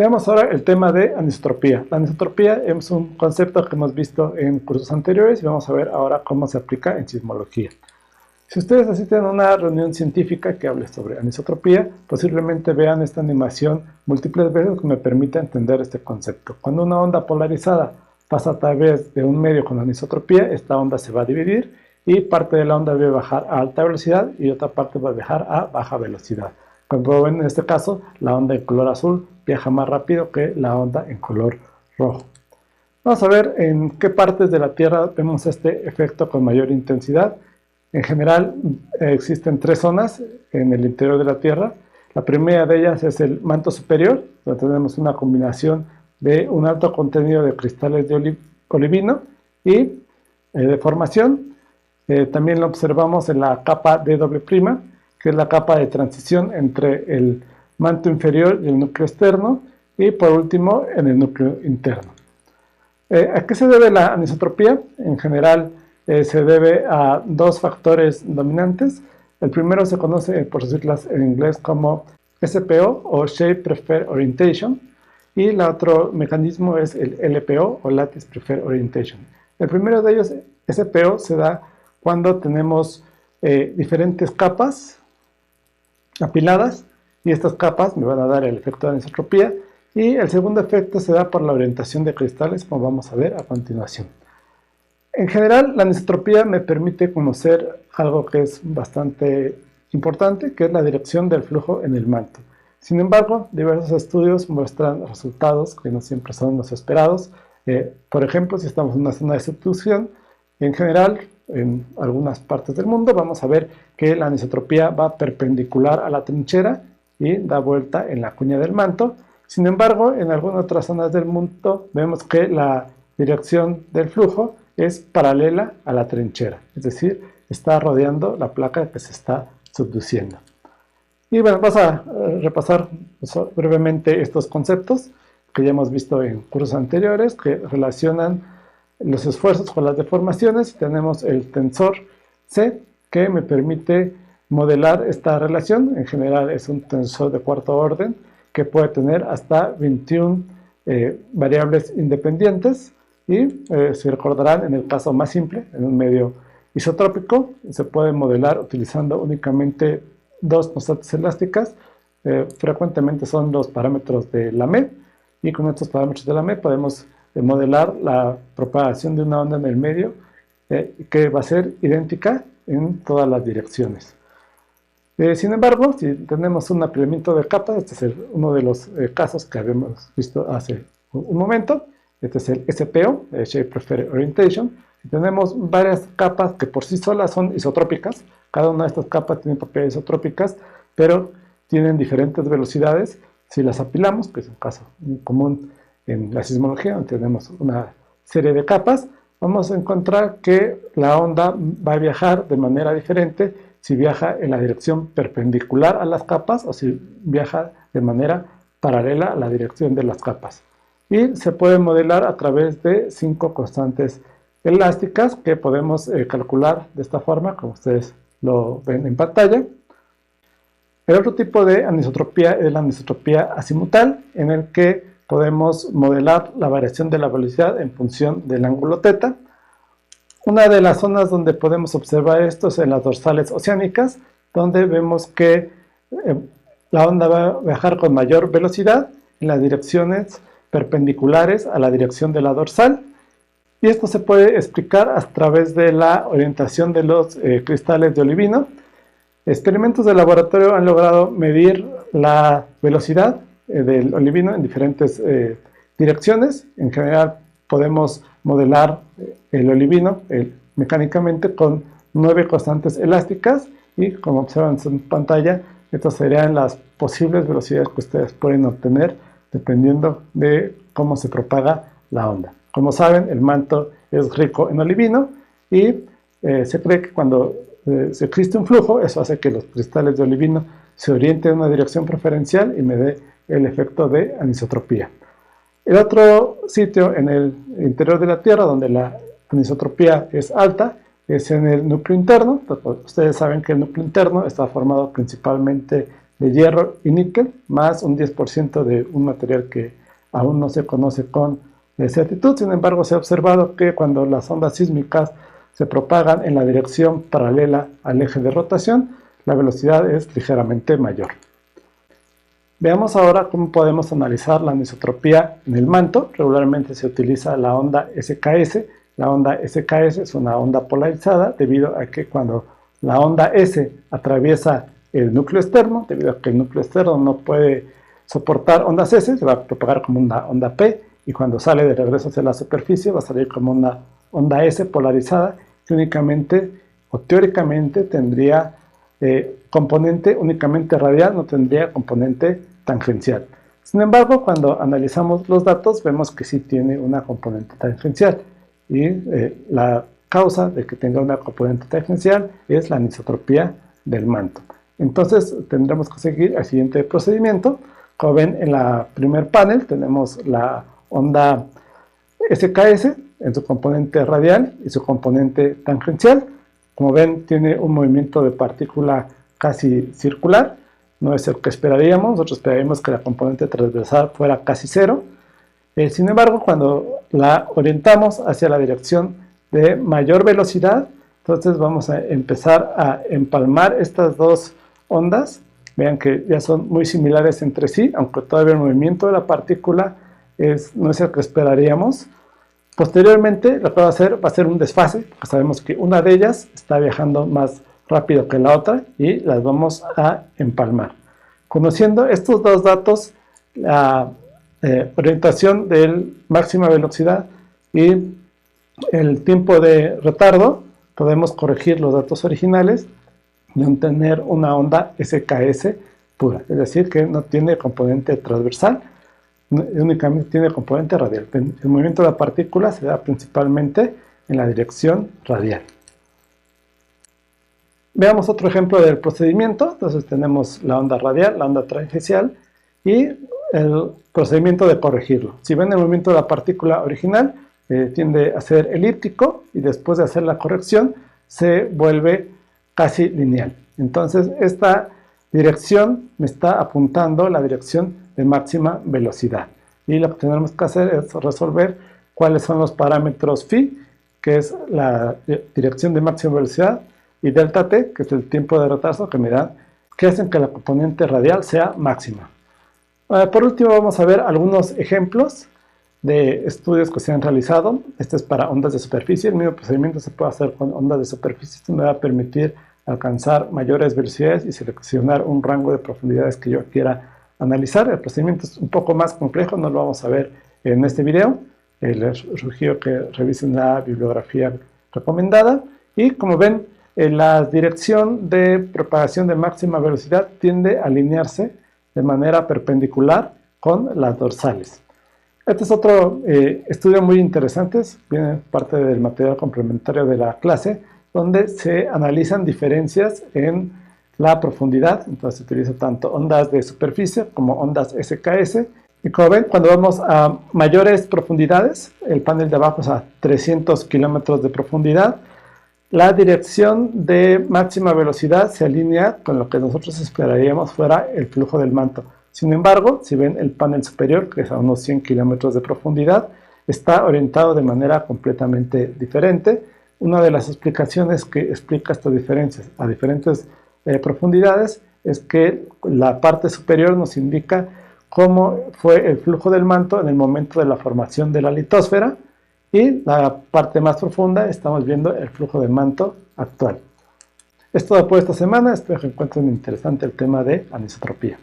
Veamos ahora el tema de anisotropía. La anisotropía es un concepto que hemos visto en cursos anteriores y vamos a ver ahora cómo se aplica en sismología. Si ustedes asisten a una reunión científica que hable sobre anisotropía, posiblemente vean esta animación múltiples veces que me permite entender este concepto. Cuando una onda polarizada pasa a través de un medio con anisotropía, esta onda se va a dividir y parte de la onda va a viajar a alta velocidad y otra parte va a viajar a baja velocidad. Como ven en este caso, la onda en color azul viaja más rápido que la onda en color rojo. Vamos a ver en qué partes de la Tierra vemos este efecto con mayor intensidad. En general existen tres zonas en el interior de la Tierra. La primera de ellas es el manto superior, donde tenemos una combinación de un alto contenido de cristales de olivino y de formación. También lo observamos en la capa de doble prima, que es la capa de transición entre el manto inferior y el núcleo externo, y por último en el núcleo interno. ¿A qué se debe la anisotropía? En general se debe a dos factores dominantes. El primero se conoce, por decirlas en inglés, como SPO o Shape Preferred Orientation, y el otro mecanismo es el LPO o Lattice Preferred Orientation. El primero de ellos, SPO, se da cuando tenemos diferentes capas apiladas y estas capas me van a dar el efecto de anisotropía, y el segundo efecto se da por la orientación de cristales, como vamos a ver a continuación. En general, la anisotropía me permite conocer algo que es bastante importante, que es la dirección del flujo en el manto. Sin embargo, diversos estudios muestran resultados que no siempre son los esperados. Por ejemplo, si estamos en una zona de subducción, en general, en algunas partes del mundo, vamos a ver que la anisotropía va perpendicular a la trinchera y da vuelta en la cuña del manto. Sin embargo, en algunas otras zonas del mundo vemos que la dirección del flujo es paralela a la trinchera, es decir, está rodeando la placa que se está subduciendo. Y bueno, vamos a repasar brevemente estos conceptos que ya hemos visto en cursos anteriores, que relacionan los esfuerzos con las deformaciones. Tenemos el tensor C, que me permite modelar esta relación. En general es un tensor de cuarto orden que puede tener hasta 21 variables independientes, y se recordarán, en el caso más simple, en un medio isotrópico, se puede modelar utilizando únicamente dos constantes elásticas. Frecuentemente son los parámetros de Lamé, y con estos parámetros de Lamé podemos modelar la propagación de una onda en el medio que va a ser idéntica en todas las direcciones. Sin embargo, si tenemos un apilamiento de capas, este es uno de los casos que habíamos visto hace un momento. Este es el SPO, Shape Preferred Orientation, y tenemos varias capas que por sí solas son isotrópicas. Cada una de estas capas tiene propiedades isotrópicas, pero tienen diferentes velocidades. Si las apilamos, que es un caso muy común en la sismología, donde tenemos una serie de capas, vamos a encontrar que la onda va a viajar de manera diferente si viaja en la dirección perpendicular a las capas o si viaja de manera paralela a la dirección de las capas. Y se puede modelar a través de 5 constantes elásticas que podemos calcular de esta forma, como ustedes lo ven en pantalla. El otro tipo de anisotropía es la anisotropía azimutal, en el que podemos modelar la variación de la velocidad en función del ángulo teta. Una de las zonas donde podemos observar esto es en las dorsales oceánicas, donde vemos que la onda va a viajar con mayor velocidad en las direcciones perpendiculares a la dirección de la dorsal, y esto se puede explicar a través de la orientación de los cristales de olivino. Experimentos de laboratorio han logrado medir la velocidad del olivino en diferentes direcciones. En general podemos modelar el olivino mecánicamente con 9 constantes elásticas, y como observan en pantalla, estas serían las posibles velocidades que ustedes pueden obtener dependiendo de cómo se propaga la onda. Como saben, el manto es rico en olivino, y se cree que cuando se existe un flujo, eso hace que los cristales de olivino se orienten en una dirección preferencial y me dé el efecto de anisotropía. El otro sitio en el interior de la Tierra donde la anisotropía es alta es en el núcleo interno. Ustedes saben que el núcleo interno está formado principalmente de hierro y níquel, más un 10% de un material que aún no se conoce con exactitud. Sin embargo, se ha observado que cuando las ondas sísmicas se propagan en la dirección paralela al eje de rotación, la velocidad es ligeramente mayor. Veamos ahora cómo podemos analizar la anisotropía en el manto. Regularmente se utiliza la onda SKS. La onda SKS es una onda polarizada debido a que cuando la onda S atraviesa el núcleo externo, debido a que el núcleo externo no puede soportar ondas S, se va a propagar como una onda P, y cuando sale de regreso hacia la superficie va a salir como una onda S polarizada que únicamente o teóricamente tendría componente únicamente radial, no tendría componente tangencial. Sin embargo, cuando analizamos los datos vemos que sí tiene una componente tangencial, y la causa de que tenga una componente tangencial es la anisotropía del manto. Entonces tendremos que seguir el siguiente procedimiento. Como ven, en la primer panel tenemos la onda SKS en su componente radial y su componente tangencial. Como ven, tiene un movimiento de partícula casi circular, no es el que esperaríamos. Nosotros esperaríamos que la componente transversal fuera casi cero. Sin embargo, cuando la orientamos hacia la dirección de mayor velocidad, entonces vamos a empezar a empalmar estas dos ondas. Vean que ya son muy similares entre sí, aunque todavía el movimiento de la partícula no es el que esperaríamos. Posteriormente, lo que va a hacer va a ser un desfase, porque sabemos que una de ellas está viajando más rápido que la otra y las vamos a empalmar. Conociendo estos dos datos, la orientación de máxima velocidad y el tiempo de retardo, podemos corregir los datos originales y obtener una onda SKS pura, es decir, que no tiene componente transversal, únicamente tiene componente radial. El movimiento de la partícula se da principalmente en la dirección radial. Veamos otro ejemplo del procedimiento. Entonces tenemos la onda radial, la onda tangencial y el procedimiento de corregirlo. Si ven, el movimiento de la partícula original tiende a ser elíptico y después de hacer la corrección se vuelve casi lineal. Entonces esta dirección me está apuntando la dirección de máxima velocidad. Y lo que tenemos que hacer es resolver cuáles son los parámetros phi, que es la dirección de máxima velocidad, y delta t, que es el tiempo de retraso que hacen que la componente radial sea máxima. Por último, vamos a ver algunos ejemplos de estudios que se han realizado. Este es para ondas de superficie. El mismo procedimiento se puede hacer con ondas de superficie. Esto me va a permitir alcanzar mayores velocidades y seleccionar un rango de profundidades que yo quiera analizar. El procedimiento es un poco más complejo, no lo vamos a ver en este video. Les sugiero que revisen la bibliografía recomendada. Y como ven, la dirección de propagación de máxima velocidad tiende a alinearse de manera perpendicular con las dorsales. Este es otro estudio muy interesante, viene parte del material complementario de la clase, donde se analizan diferencias en la profundidad. Entonces se utiliza tanto ondas de superficie como ondas SKS. Y como ven, cuando vamos a mayores profundidades, el panel de abajo es a 300 kilómetros de profundidad, la dirección de máxima velocidad se alinea con lo que nosotros esperaríamos fuera el flujo del manto. Sin embargo, si ven el panel superior, que es a unos 100 kilómetros de profundidad, está orientado de manera completamente diferente. Una de las explicaciones que explica estas diferencias a diferentes profundidades es que la parte superior nos indica cómo fue el flujo del manto en el momento de la formación de la litosfera, y la parte más profunda estamos viendo el flujo de manto actual. Es todo por esta semana, espero que encuentren interesante el tema de anisotropía.